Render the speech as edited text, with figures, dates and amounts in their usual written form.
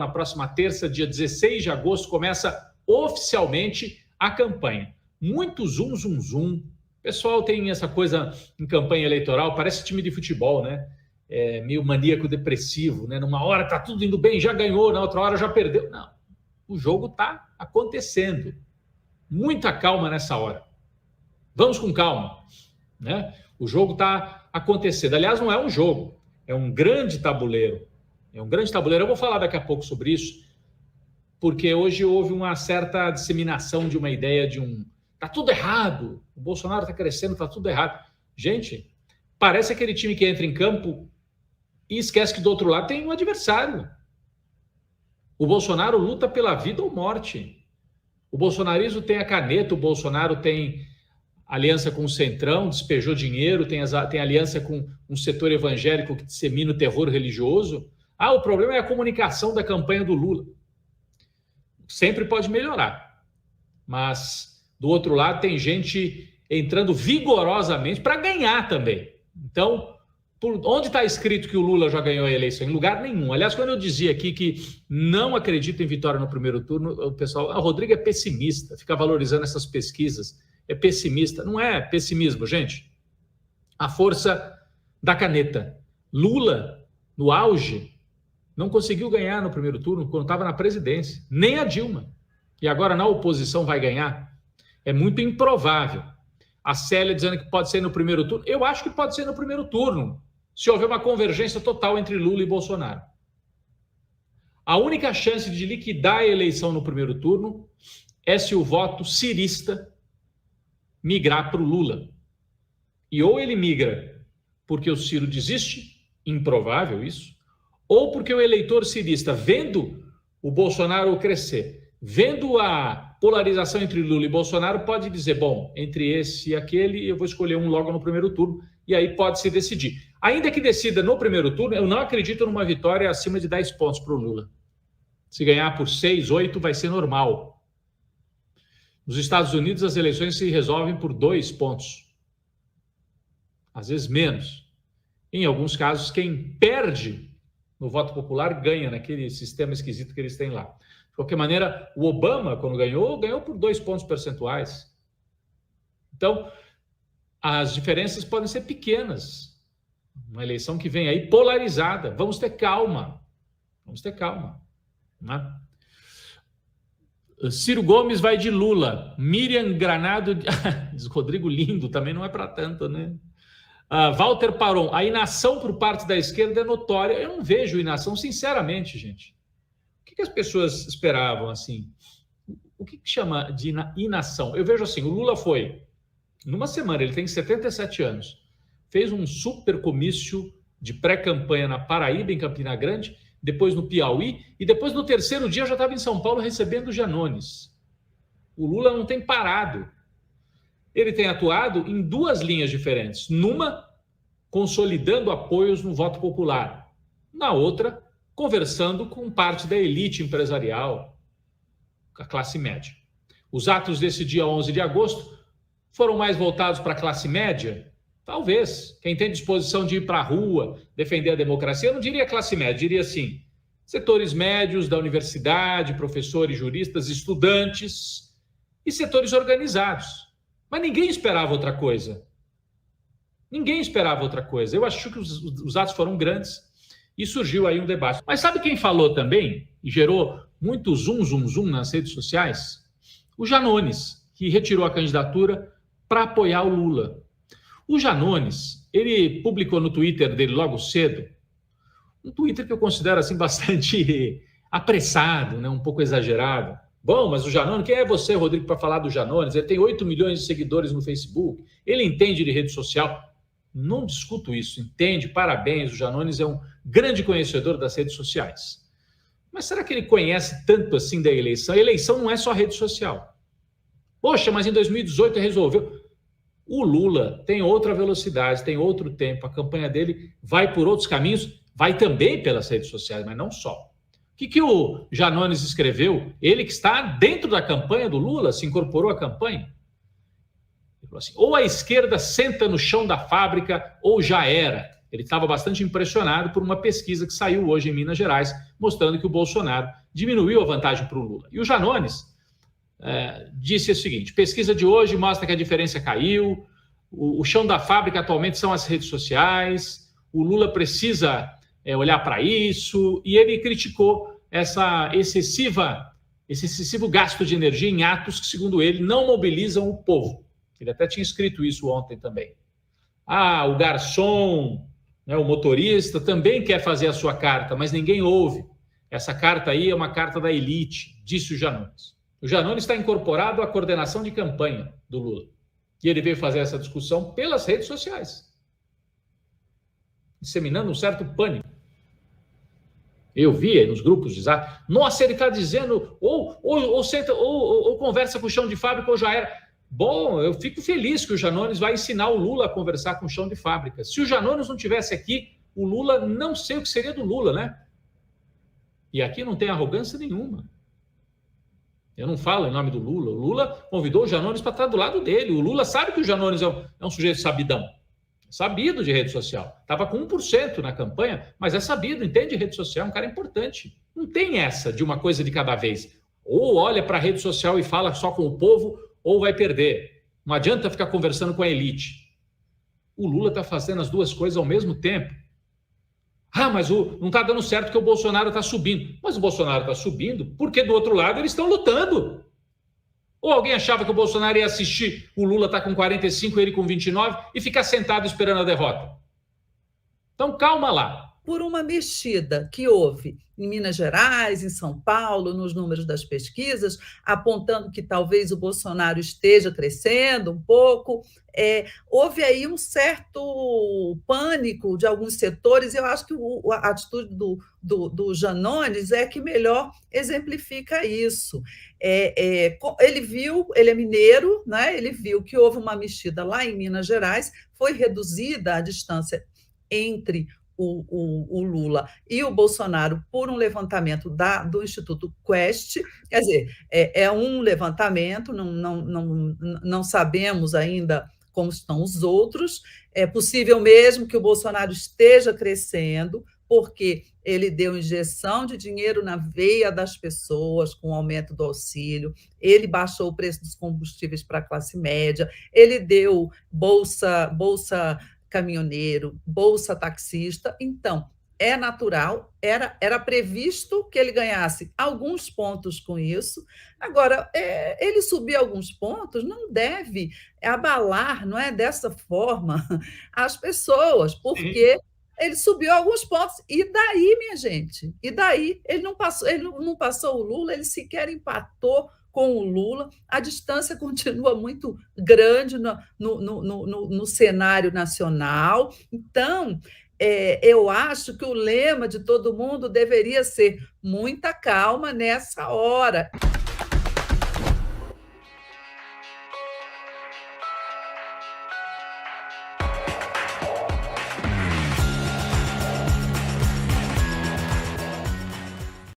Na próxima terça, dia 16 de agosto, começa oficialmente a campanha. Muito zum, zum, zum. O pessoal tem essa coisa em campanha eleitoral, parece time de futebol, né? É meio maníaco depressivo, né? Numa hora tá tudo indo bem, já ganhou, na outra hora já perdeu. Não, o jogo tá acontecendo. Muita calma nessa hora. Vamos com calma, né? O jogo tá acontecendo. Aliás, não é um jogo, é um grande tabuleiro. É um grande tabuleiro. Eu vou falar daqui a pouco sobre isso, porque hoje houve uma certa disseminação de uma ideia de tá tudo errado, o Bolsonaro tá crescendo, tá tudo errado. Gente, parece aquele time que entra em campo e esquece que do outro lado tem um adversário. O Bolsonaro luta pela vida ou morte. O bolsonarismo tem a caneta, o Bolsonaro tem aliança com o Centrão, despejou dinheiro, tem aliança com um setor evangélico que dissemina o terror religioso. Ah, o problema é a comunicação da campanha do Lula. Sempre pode melhorar. Mas, do outro lado, tem gente entrando vigorosamente para ganhar também. Então, por onde está escrito que o Lula já ganhou a eleição? Em lugar nenhum. Aliás, quando eu dizia aqui que não acredito em vitória no primeiro turno, o pessoal, o Rodrigo é pessimista, fica valorizando essas pesquisas. É pessimista. Não é pessimismo, gente. A força da caneta. Lula, no auge, não conseguiu ganhar no primeiro turno quando estava na presidência, nem a Dilma. E agora na oposição vai ganhar? É muito improvável. A Célia dizendo que pode ser no primeiro turno. Eu acho que pode ser no primeiro turno, se houver uma convergência total entre Lula e Bolsonaro. A única chance de liquidar a eleição no primeiro turno é se o voto cirista migrar para o Lula. E ou ele migra porque o Ciro desiste, improvável isso, ou porque o eleitor cirista, vendo o Bolsonaro crescer, vendo a polarização entre Lula e Bolsonaro, pode dizer, bom, entre esse e aquele, eu vou escolher um logo no primeiro turno, e aí pode se decidir. Ainda que decida no primeiro turno, eu não acredito numa vitória acima de 10 pontos para o Lula. Se ganhar por 6, 8, vai ser normal. Nos Estados Unidos, as eleições se resolvem por 2 pontos. Às vezes menos. Em alguns casos, quem perde no voto popular ganha naquele sistema esquisito que eles têm lá. De qualquer maneira, o Obama, quando ganhou por 2 pontos percentuais. Então, as diferenças podem ser pequenas. Uma eleição que vem aí polarizada. Vamos ter calma. Vamos ter calma. Né? Ciro Gomes vai de Lula. Miriam Granado... Diz Rodrigo Lindo, também não é para tanto, né? Walter Paron, a inação por parte da esquerda é notória. Eu não vejo inação, sinceramente, gente. O que as pessoas esperavam, assim? O que chama de inação? Eu vejo assim, o Lula foi, numa semana, ele tem 77 anos, fez um super comício de pré-campanha na Paraíba, em Campina Grande, depois no Piauí, e depois no terceiro dia já estava em São Paulo recebendo o Janones. O Lula não tem parado. Ele tem atuado em 2 linhas diferentes. Numa, consolidando apoios no voto popular. Na outra, conversando com parte da elite empresarial, a classe média. Os atos desse dia 11 de agosto foram mais voltados para a classe média? Talvez. Quem tem disposição de ir para a rua, defender a democracia, eu não diria classe média, diria assim, setores médios da universidade, professores, juristas, estudantes e setores organizados. Mas ninguém esperava outra coisa. Ninguém esperava outra coisa. Eu acho que os atos foram grandes e surgiu aí um debate. Mas sabe quem falou também e gerou muito zum, zum, zum nas redes sociais? O Janones, que retirou a candidatura para apoiar o Lula. O Janones, ele publicou no Twitter dele logo cedo, um Twitter que eu considero assim bastante apressado, né? Um pouco exagerado. Bom, mas o Janones, quem é você, Rodrigo, para falar do Janones? Ele tem 8 milhões de seguidores no Facebook, ele entende de rede social. Não discuto isso, entende, parabéns, o Janones é um grande conhecedor das redes sociais. Mas será que ele conhece tanto assim da eleição? A eleição não é só rede social. Poxa, mas em 2018 resolveu. O Lula tem outra velocidade, tem outro tempo, a campanha dele vai por outros caminhos, vai também pelas redes sociais, mas não só. O que o Janones escreveu? Ele que está dentro da campanha do Lula, se incorporou à campanha. Ele falou assim, ou a esquerda senta no chão da fábrica, ou já era. Ele estava bastante impressionado por uma pesquisa que saiu hoje em Minas Gerais, mostrando que o Bolsonaro diminuiu a vantagem para o Lula. E o Janones disse o seguinte: pesquisa de hoje mostra que a diferença caiu, o chão da fábrica atualmente são as redes sociais, o Lula precisa olhar para isso, e ele criticou esse excessivo gasto de energia em atos que, segundo ele, não mobilizam o povo. Ele até tinha escrito isso ontem também. O garçom, né, o motorista também quer fazer a sua carta, mas ninguém ouve. Essa carta aí é uma carta da elite, disse o Janones. O Janones está incorporado à coordenação de campanha do Lula. E ele veio fazer essa discussão pelas redes sociais, disseminando um certo pânico. Eu vi aí nos grupos de zap, nossa, ele está dizendo, ou conversa com o chão de fábrica ou já era. Bom, eu fico feliz que o Janones vai ensinar o Lula a conversar com o chão de fábrica. Se o Janones não tivesse aqui, o Lula, não sei o que seria do Lula, né? E aqui não tem arrogância nenhuma. Eu não falo em nome do Lula. O Lula convidou o Janones para estar do lado dele. O Lula sabe que o Janones é um sujeito sabidão. Sabido de rede social. Estava com 1% na campanha, mas é sabido, entende rede social, é um cara importante. Não tem essa de uma coisa de cada vez. Ou olha para a rede social e fala só com o povo, ou vai perder. Não adianta ficar conversando com a elite. O Lula está fazendo as duas coisas ao mesmo tempo. Mas não está dando certo porque o Bolsonaro está subindo. Mas o Bolsonaro está subindo porque do outro lado eles estão lutando. Ou alguém achava que o Bolsonaro ia assistir o Lula tá com 45, ele com 29 e ficar sentado esperando a derrota? Então calma lá. Por uma mexida que houve em Minas Gerais, em São Paulo, nos números das pesquisas, apontando que talvez o Bolsonaro esteja crescendo um pouco, houve aí um certo pânico de alguns setores. Eu acho que a atitude do Janones é que melhor exemplifica isso. Ele viu, ele é mineiro, né? Ele viu que houve uma mexida lá em Minas Gerais, foi reduzida a distância entre o Lula e o Bolsonaro por um levantamento do Instituto Quest, quer dizer, é um levantamento, não sabemos ainda como estão os outros, é possível mesmo que o Bolsonaro esteja crescendo, porque ele deu injeção de dinheiro na veia das pessoas com o aumento do auxílio, ele baixou o preço dos combustíveis para a classe média, ele deu bolsa caminhoneiro, bolsa taxista. Então, é natural, era previsto que ele ganhasse alguns pontos com isso. Agora, ele subir alguns pontos não deve abalar, não é dessa forma, as pessoas, porque ele subiu alguns pontos. E daí, minha gente? E daí? Ele não passou o Lula, ele sequer empatou com o Lula, a distância continua muito grande no cenário nacional. Então, eu acho que o lema de todo mundo deveria ser muita calma nessa hora.